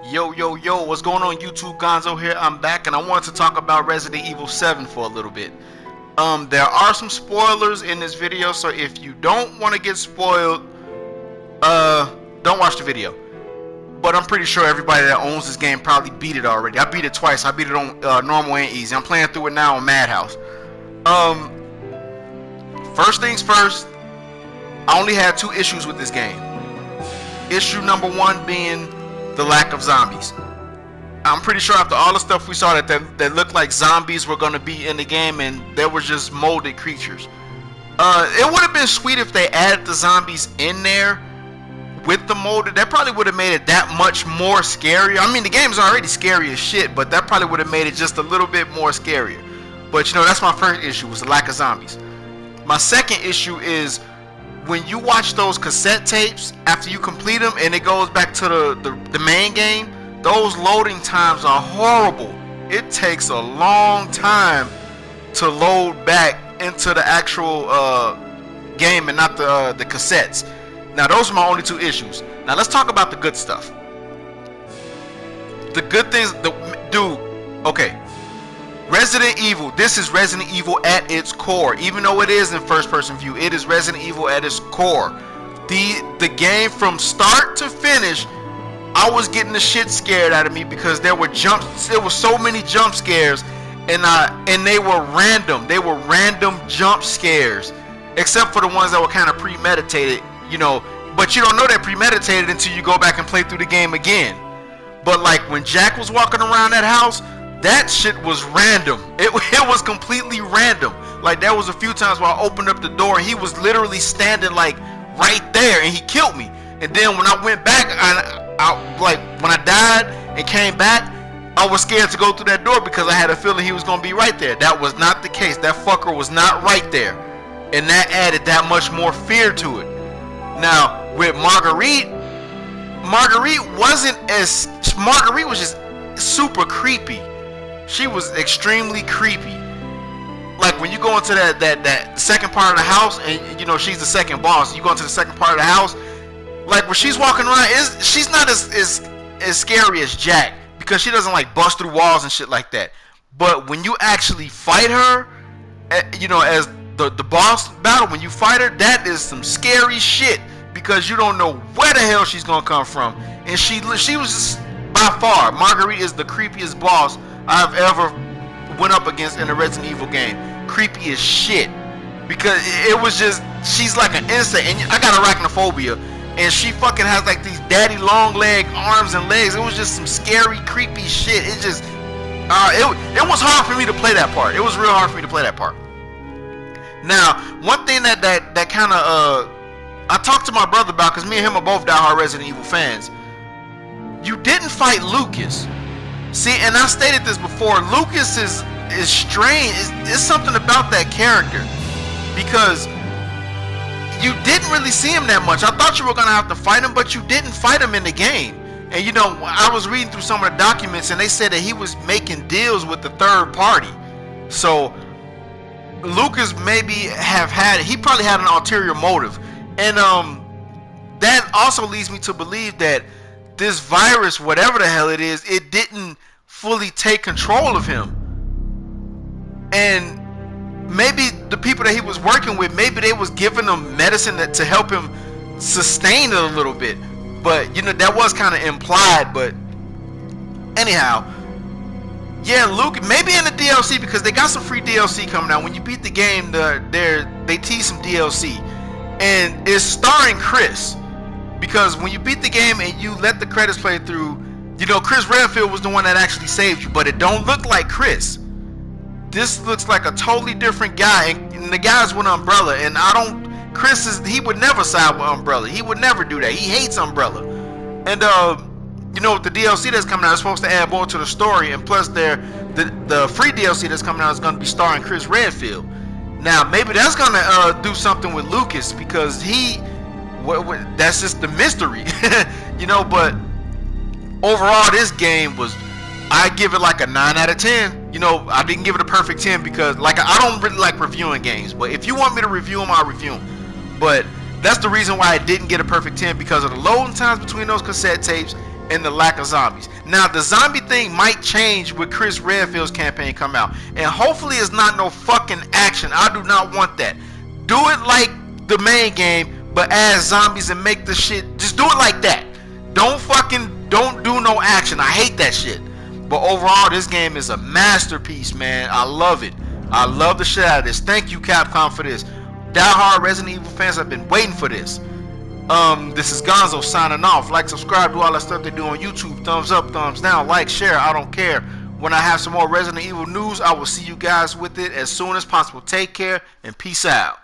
Yo, what's going on YouTube? Gonzo here, I'm back, and I wanted to talk about Resident Evil 7 for a little bit. There are some spoilers in this video, so if you don't want to get spoiled, don't watch the video. But I'm pretty sure everybody that owns this game probably beat it already. I beat it twice. I beat it on normal and easy. I'm playing through it now on Madhouse. First things first, I only had 2 issues with this game. Issue number 1 being the lack of zombies. I'm pretty sure after all the stuff we saw that looked like zombies were going to be in the game, and there were just molded creatures. It would have been sweet if they added the zombies in there with the molded. That probably would have made it that much more scary. I mean, the game's already scary as shit, but that probably would have made it just a little bit more scarier. But you know, that's my first issue, was the lack of zombies. My second issue is when you watch those cassette tapes after you complete them and it goes back to the main game, those loading times are horrible. It takes a long time to load back into the actual game and not the cassettes. Now those are my only 2 issues. Now let's talk about the good stuff. The good things, okay. Resident Evil, this is Resident Evil at its core. Even though it is in first person view, it is Resident Evil at its core. The game from start to finish, I was getting the shit scared out of me because there were so many jump scares, and they were random. They were random jump scares, except for the ones that were kind of premeditated, you know. But you don't know they're premeditated until you go back and play through the game again. But like when Jack was walking around that house, that shit was random. It was completely random. Like there was a few times where I opened up the door and he was literally standing like right there, and he killed me. And then when I went back, like when I died and came back, I was scared to go through that door because I had a feeling he was gonna be right there. That was not the case. That fucker was not right there, and that added that much more fear to it. Now with Marguerite was just super creepy. She was extremely creepy. Like when you go into that second part of the house, and you know she's the second boss, you go into the second part of the house, like when she's walking around, she's not as scary as Jack because she doesn't like bust through walls and shit like that. But when you actually fight her, you know, as the boss battle, when you fight her, that is some scary shit because you don't know where the hell she's gonna come from. And she was just, by far, Marguerite is the creepiest boss I've ever went up against in a Resident Evil game. Creepy as shit. Because it was just, she's like an insect. And I got arachnophobia. And she fucking has like these daddy long leg arms and legs. It was just some scary, creepy shit. It just, it was hard for me to play that part. It was real hard for me to play that part. Now, one thing that kind of, I talked to my brother about, because me and him are both diehard Resident Evil fans. You didn't fight Lucas. See, and I stated this before, Lucas is strange. It's something about that character because you didn't really see him that much. I thought you were gonna have to fight him, but you didn't fight him in the game. And you know, I was reading through some of the documents, and they said that he was making deals with the third party. So Lucas he probably had an ulterior motive, and that also leads me to believe that this virus, whatever the hell it is, it didn't fully take control of him. And maybe the people that he was working with, maybe they was giving him medicine to help him sustain it a little bit. But you know, that was kind of implied. But anyhow, yeah, Luke, maybe in the DLC, because they got some free DLC coming out. When you beat the game, they tease some DLC, and it's starring Chris. Because when you beat the game and you let the credits play through, you know, Chris Redfield was the one that actually saved you, but it don't look like Chris. This looks like a totally different guy, and the guy's with Umbrella, and he would never side with Umbrella. He would never do that. He hates Umbrella. And you know, the DLC that's coming out is supposed to add more to the story, and plus the free DLC that's coming out is going to be starring Chris Redfield. Now maybe that's going to do something with Lucas, because that's just the mystery. You know. But overall, this game was, I give it like a 9 out of 10. You know, I didn't give it a perfect 10 because like I don't really like reviewing games, but if you want me to review them, I'll review them. But that's the reason why I didn't get a perfect 10, because of the loading times between those cassette tapes, and the lack of zombies. Now the zombie thing might change with Chris Redfield's campaign come out, and hopefully it's not no fucking action. I do not want that. Do it like the main game, but add zombies and make the shit. Just do it like that. Don't do no action. I hate that shit. But overall, this game is a masterpiece, man. I love it. I love the shit out of this. Thank you, Capcom, for this. Die-hard Resident Evil fans have been waiting for this. This is Gonzo signing off. Like, subscribe, do all that stuff they do on YouTube. Thumbs up, thumbs down, like, share. I don't care. When I have some more Resident Evil news, I will see you guys with it as soon as possible. Take care and peace out.